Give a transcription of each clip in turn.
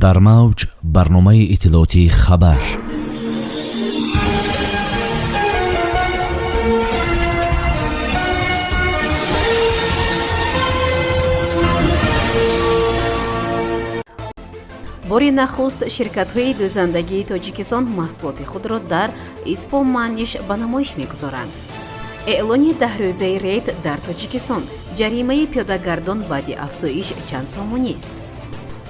дар мавҷ барномаи иттилоотии хабар. бори нахуст ширкатҳои дӯзандагии тоҷикистон маҳсулоти худро дар испоманиш ба намоиш мегузоранд. эълони 10 рӯзаи рейд дар тоҷикистон: ҷаримаи пиёдагардон баъди афзоиш чанд сомонист?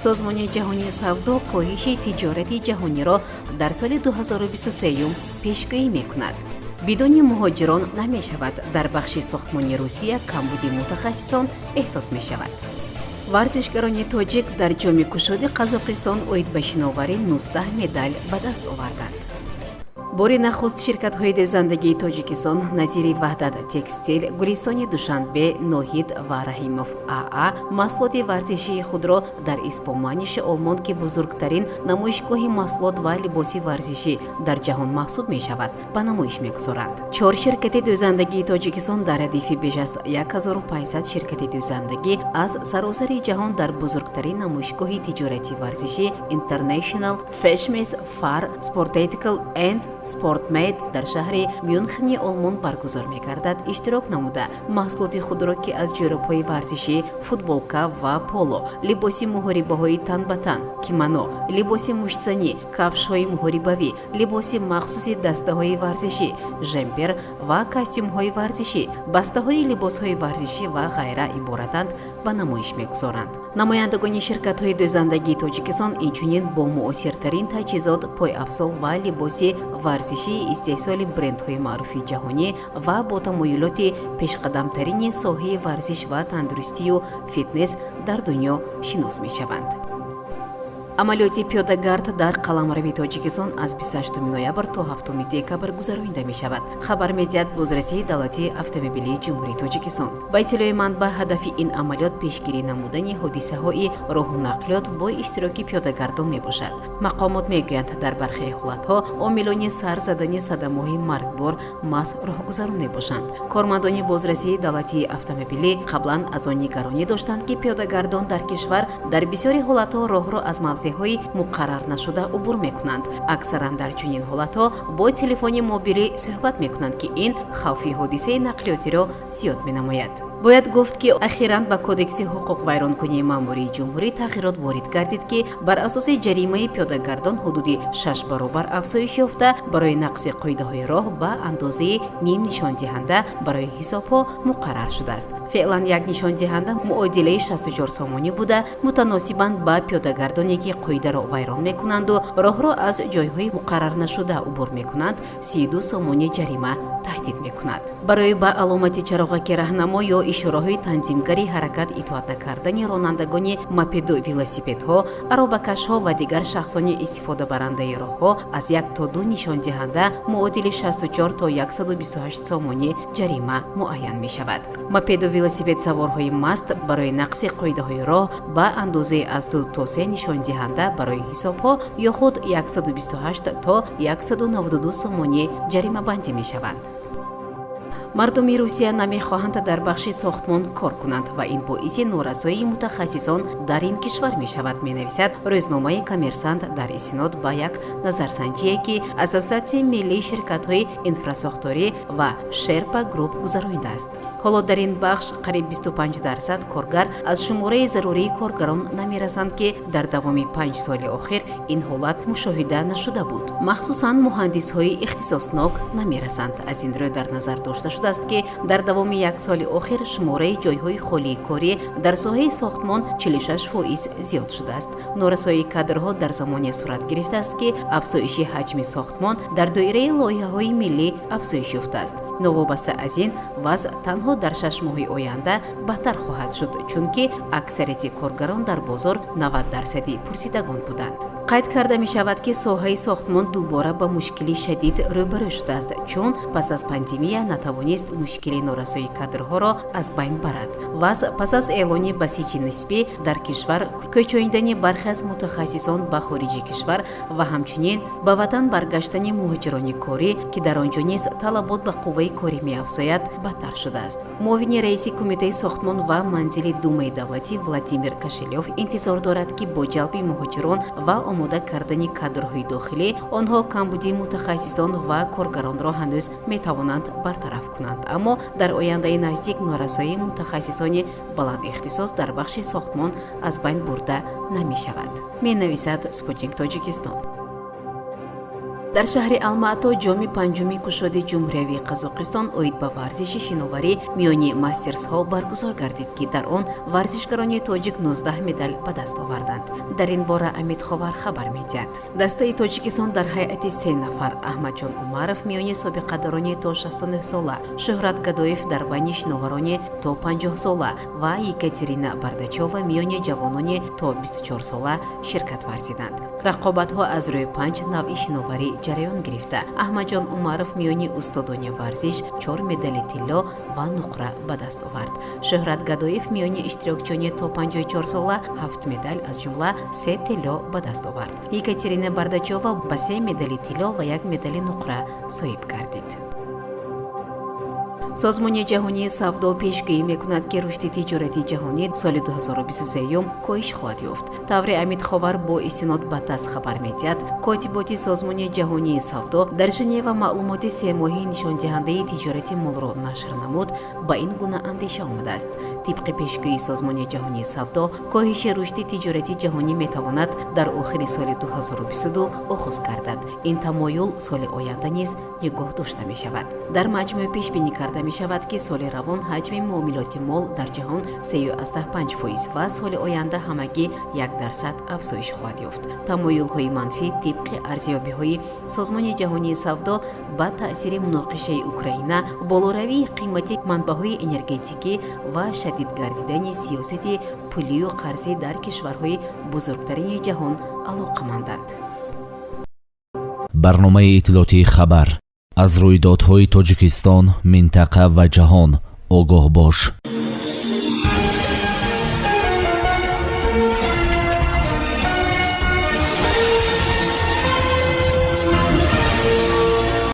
созмони ҷаҳонии савдо коҳиши тиҷорати ҷаҳониро дар соли 2023 пешгӯӣ мекунад. бидуни муҳоҷирон намешавад. дар бахши сохтмони русия камбуди мутахассисон эҳсос мешавад. варзишгарони тоҷик дар ҷоми кушоди қазоқистон оид ба шиноварӣ 19 медаль ба даст оварданд. бори нахуст ширкатҳои дӯзандагии тоҷикистон назири ваҳдат текстил, гулистони душанбе, ноҳид ва раҳимов аа маҳсулоти варзишии худро дар испоманиши олмон ки бузургтарин намоишгоҳи маҳсулот ва либоси варзишӣ дар ҷаҳон маҳсуб мешавад, ба намоиш мегузоранд. 4 ширкати дӯзандагии тоҷикистон дар радифи беш аз 1500 ширкати дӯзандагӣ аз саросари ҷаҳон дар бузургтарин намоишгоҳи тиҷорати варзишӣ International Fashmes Far Sportautical and Sportmade дар шаҳри Мюнхени Олмон баргузор мегардад, иштирок намуда маҳсулоти худро ки аз ҷӯрабҳои варзишӣ, футболка ва поло, либоси муҳорибаҳои тан ба тан, кимоно, либоси муштзанӣ, кафшҳои муҳорибавӣ, либоси махсуси дастаҳои варзишӣ, жемпер ва костюмҳои варзишӣ, бастаҳои либосҳои варзишӣ ва ғайра иборатанд ба намоиш мегузоранд. намояндагони ширкатҳои дӯзандагии тоҷикистон инчунин бо муосиртарин таҷҳизот, пойафзол ва либоси варзишии истеҳсоли брендҳои маъруфи ҷаҳонӣ ва бо тамоюлоти пешқадамтарини соҳаи варзиш ва тандурустию фитнес дар дунё шинос мешаванд. амалиёти пиёдагард дар қаламрави тоҷикистон аз 28 ноябр то 7 декабр гузаронида мешавад. хабар медиҳад бозрасии давлати автомобилии ҷумҳурии тоҷикистон. ба иттилои манбаъ, ҳадафи ин амалиёт пешгирӣ намудани ҳодисаҳои роҳу нақлиёт бо иштироки пиёдагардон мебошад. мақомот мегӯянд, дар бархе ҳолатҳо омилони сар задани садамаҳои маргбор маҳз роҳгузарон мебошанд. кормандони бозрасии давлатии автомобилӣ қаблан аз он нигаронӣ доштанд, ки пиёдагардон дар кишвар дар бисёри ҳолатҳо роҳро аз мавзеъҳои муқаррар нашуда убур мекунанд. аксаран дар чунин ҳолатҳо бо телефони мобилӣ суҳбат мекунанд, ки ин хавфи ҳодисаи нақлиётиро зиёд менамояд. бояд гуфт, ки ахиран ба кодекси ҳуқуқ вайронкунии маъмурии ҷумҳурӣ тағйирот ворид гардид, ки бар асоси ҷаримаи пиёдагардон ҳудуди 6 баробар афзоиш ёфта, барои нақси қоидаҳои роҳ ба андозаи ним нишондиҳанда барои ҳисобҳо муқаррар шудааст. феълан як нишондиҳанда муодилаи 64 сомонӣ буда, мутаносибан ба пиёдагардоне ки қоидаро вайрон мекунанду роҳро аз ҷойҳои муқаррарнашуда убур мекунанд, 32 сомонӣ ҷарима таҳдид мекунад. барои ба аломати чароғаки раҳнамо ё ишораҳои танзимгари ҳаракат итоат накардани ронандагони мопеду велосипедҳо, аробакашҳо ва дигар шахсони истифодабарандаи роҳҳо аз 1 то 2 нишондиҳанда муодили 64 то 128 сомонӣ ҷарима муайян мешавад. мопеду велосипед саворҳои маст барои нақси қоидаҳои роҳ ба андозаи аз 2 то 3 нишондиҳанда барои ҳисобҳо ё худ 128 то 192 сомонӣ ҷаримабандӣ мешаванд. мардуми русия намехоҳанд дар бахши сохтмон кор кунанд ва ин боиси норазоии мутахассисон дар ин кишвар мешавад, менависад рӯзномаи Коммерсант дар истинод ба як назарсанҷие, ки Ассотсиатсияи миллии ширкатҳои инфрасохторӣ ва Шерпа Груп гузаронидааст. ҳоло дар ин бахш қариб 25% коргар аз шумораи зарурии коргарон намерасанд, ки дар давоми 5 соли охир ин ҳолат мушоҳида нашуда буд. махсусан муҳандисҳои ихтисоснок намерасанд. аз ин рӯ дар назар дошта шудааст, ки дар давоми як соли охир шумораи ҷойҳои холии корӣ дар соҳаи сохтмон 46% зиёд шудааст. норасоии кадрҳо дар замоне сурат гирифтааст, ки афзоиши ҳаҷми сохтмон дар доираи лоиҳаҳои миллӣ афзоиш ёфтааст. новобаста аз ин вазъ танҳо дар 6 моҳи оянда баҳтар хоҳад шуд, чунки аксарияти коргарон дар бозор 90% пурсидагон буданд. қайд карда мешавад ки соҳаи сохтмон дубора ба мушкили шадид рӯбарӯ шудааст, чун пас аз пандемия натавонист мушкили норасои кадрҳоро аз байн барад. ваз пас аз эълони басиҷи нисбӣ дар кишвар кӯчондани бархе аз мутахассисон ба хориҷи кишвар ва ҳамчунин ба ватан баргаштани муҳоҷирони корӣ ки дар он ҷо низ талабот ба қувваи корӣ меафзояд бадтар шудааст. муовини раиси кумитаи сохтмон ва манзили думаи давлатӣ Владимир Кошелёв интизор дорад ки бо ҷалби муҳоҷирон ва омода кардани кадрҳои дохилӣ онҳо камбуди мутахассисон ва коргаронро ҳанӯз метавонанд бартараф кунанд, аммо дар ояндаи наздик норасоии мутахассисони баландихтисос дар бахши сохтмон аз байн бурда намешавад. менависад Спутник Тоҷикистон. дар шаҳри Алмаато ҷоми панҷуми кушоди ҷумҳуриявии Қазоқистон оид ба варзиши шиноварӣ миёни мастерсҳо баргузор гардид ки дар он варзишгарони тоҷик 19 медаль ба даст оварданд. дар ин бора Амид Ховар хабар медиҳад. дастаи Тоҷикистон дар ҳайати 3 нафар Аҳмадҷон Умаров миёни собиқадарони то 69 сола, Шӯҳрат Гадоев дар байни шиноварони то 50 сола ва Екатерина Бардачова миёни ҷавонони то 24 сола ширкат варзиданд. рақобатҳо аз рӯи 5 навъи шиноварӣ ҷараён гирифта. Аҳмадҷон Умаров миёни устодони варзиш 4 медали тилло ва нуқра ба даст овард. Шӯҳрат Гадоев миёни иштирокчони то 54 сола 7 медаль аз ҷумла 3 тилло ба даст овард. Екатерина Бардачова ба 3 медали тилло ва 1 медали нуқра соҳиб гардид. созмони ҷаҳонии савдо пешгӯӣ мекунад ки рушди тиҷорати ҷаҳонӣ соли 2023 коҳиш хоҳад ёфт. таври Амид Ховар бо истинод ба ТАСС хабар медиҳад, котиботи созмони ҷаҳонии савдо дар Женева маълумоти семоҳии нишондиҳандаи тиҷорати молро нашр намуд. ба ин гуна андеша омадааст. тибқи пешгӯии созмони ҷаҳонии савдо, коҳиши рушди тиҷорати ҷаҳонӣ метавонад дар охири соли 2022 оғоз гардад. ин тамоюл соли оянда низ нигоҳ дошта мешавад. дар маҷмӯъ пешбинӣ карда мешавад ки соли равон ҳаҷми муомилоти мол дар ҷаҳон 3.5% ва соли оянда ҳамагӣ 1% афзоиш хоҳад ёфт. тамоюлҳои манфӣ тибқи арзёбиҳои созмони ҷаҳонии савдо ба таъсири муноқишаи Украина, болоравии қимати манбаъҳои энергетикӣ ва шадид гардидани сиёсати пулию қарзӣ дар кишварҳои бузургтарини ҷаҳон алоқаманданд. барномаи иттилоотии хабар аз рӯйдодҳои Тоҷикистон, минтақа ва ҷаҳон огоҳ бош.